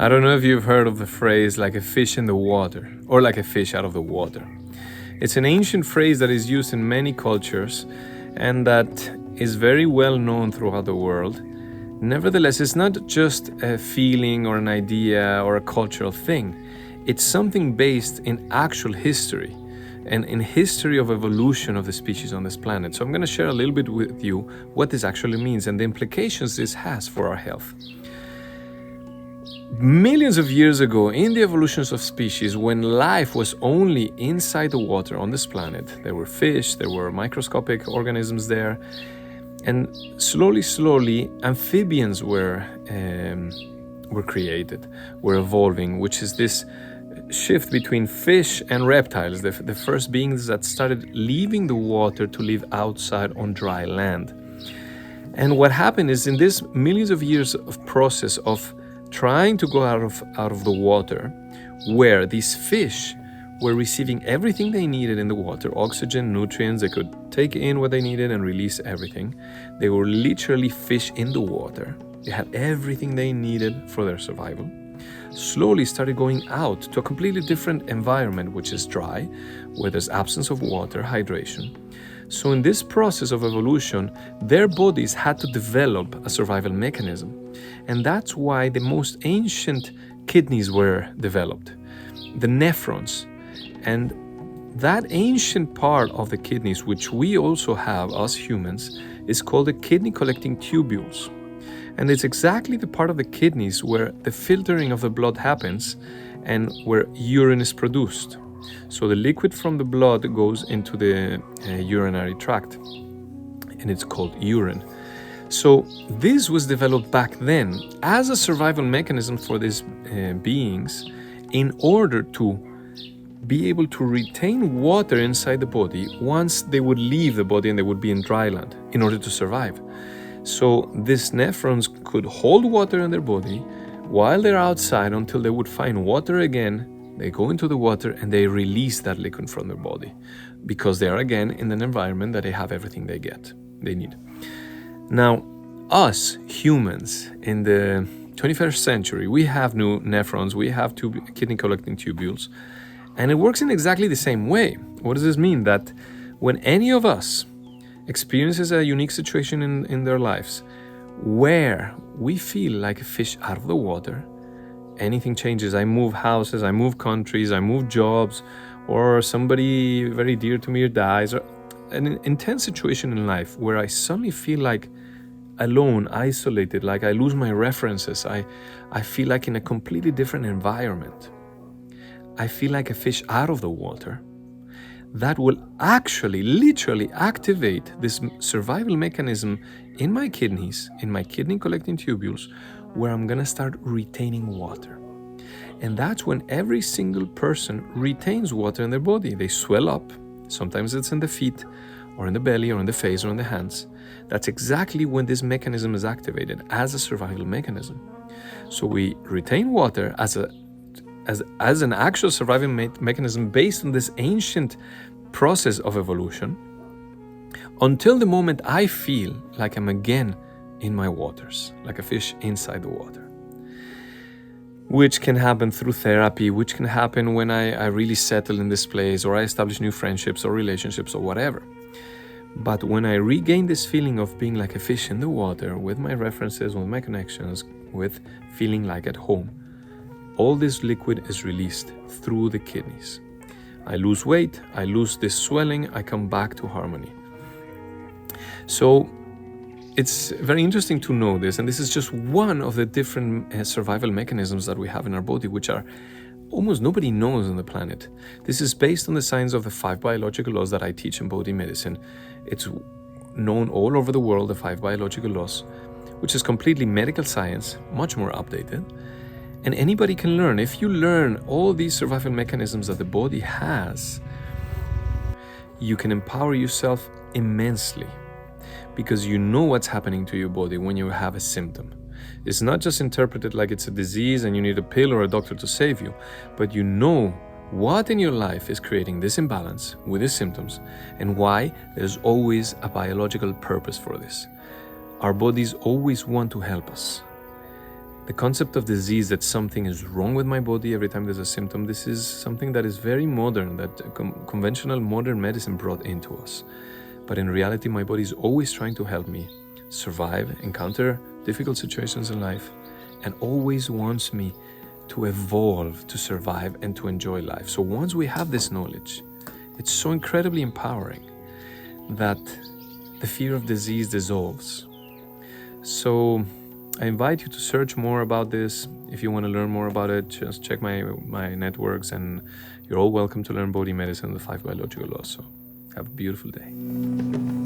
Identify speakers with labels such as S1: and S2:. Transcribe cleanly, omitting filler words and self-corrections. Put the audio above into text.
S1: I don't know if you've heard of the phrase like a fish in the water or like a fish out of the water. It's an ancient phrase that is used in many cultures and that is very well known throughout the world. Nevertheless, it's not just a feeling or an idea or a cultural thing. It's something based in actual history and in history of evolution of the species on this planet. So I'm going to share a little bit with you what this actually means and the implications this has for our health. Millions of years ago, in the evolutions of species, when life was only inside the water on this planet, there were fish, there were microscopic organisms there, and slowly, amphibians were created, were evolving, which is this shift between fish and reptiles, the first beings that started leaving the water to live outside on dry land. And what happened is, in this millions of years of process of trying to go out of the water, where these fish were receiving everything they needed in the water, oxygen, nutrients, they could take in what they needed and release everything. They were literally fish in the water. They had everything they needed for their survival. Slowly started going out to a completely different environment, which is dry, where there's absence of water, hydration. So in this process of evolution, their bodies had to develop a survival mechanism. And that's why the most ancient kidneys were developed, the nephrons. And that ancient part of the kidneys, which we also have, us humans, is called the kidney collecting tubules. And it's exactly the part of the kidneys where the filtering of the blood happens and where urine is produced. So the liquid from the blood goes into the urinary tract, and it's called urine. So this was developed back then as a survival mechanism for these beings in order to be able to retain water inside the body once they would leave the body and they would be in dry land in order to survive. So these nephrons could hold water in their body while they're outside until they would find water again. They go into the water and they release that liquid from their body because they are again in an environment that they have everything they need. Now, us humans in the 21st century, we have new nephrons, we have two kidney collecting tubules, and it works in exactly the same way. What does this mean? That when any of us experiences a unique situation in their lives where we feel like a fish out of the water, anything changes, I move houses, I move countries, I move jobs, or somebody very dear to me dies, or an intense situation in life where I suddenly feel like alone, isolated, like I lose my references, I feel like in a completely different environment. I feel like a fish out of the water. That will actually, literally activate this survival mechanism in my kidneys, in my kidney collecting tubules, where I'm gonna start retaining water. And that's when every single person retains water in their body. They swell up. Sometimes it's in the feet, or in the belly, or in the face, or in the hands. That's exactly when this mechanism is activated as a survival mechanism. So we retain water as an actual survival mechanism based on this ancient process of evolution until the moment I feel like I'm again in my waters, like a fish inside the water. Which can happen through therapy, which can happen when I really settle in this place, or I establish new friendships or relationships or whatever. But when I regain this feeling of being like a fish in the water, with my references, with my connections, with feeling like at home, all this liquid is released through the kidneys. I lose weight, I lose this swelling, I come back to harmony. So it's very interesting to know this, and this is just one of the different survival mechanisms that we have in our body, which are almost nobody knows on the planet. This is based on the science of the 5 biological laws that I teach in Bodhi Medicine. It's known all over the world, the 5 biological laws, which is completely medical science, much more updated. And anybody can learn. If you learn all these survival mechanisms that the body has, you can empower yourself immensely because you know what's happening to your body when you have a symptom. It's not just interpreted like it's a disease and you need a pill or a doctor to save you, but you know what in your life is creating this imbalance with these symptoms and why there's always a biological purpose for this. Our bodies always want to help us. The concept of disease, that something is wrong with my body every time there's a symptom, this is something that is very modern, that conventional modern medicine brought into us. But in reality, my body is always trying to help me survive, encounter difficult situations in life, and always wants me to evolve, to survive, and to enjoy life. So once we have this knowledge, it's so incredibly empowering that the fear of disease dissolves. So I invite you to search more about this. If you want to learn more about it, just check my networks, and you're all welcome to learn Bodhi Medicine, the 5 biological laws. So have a beautiful day.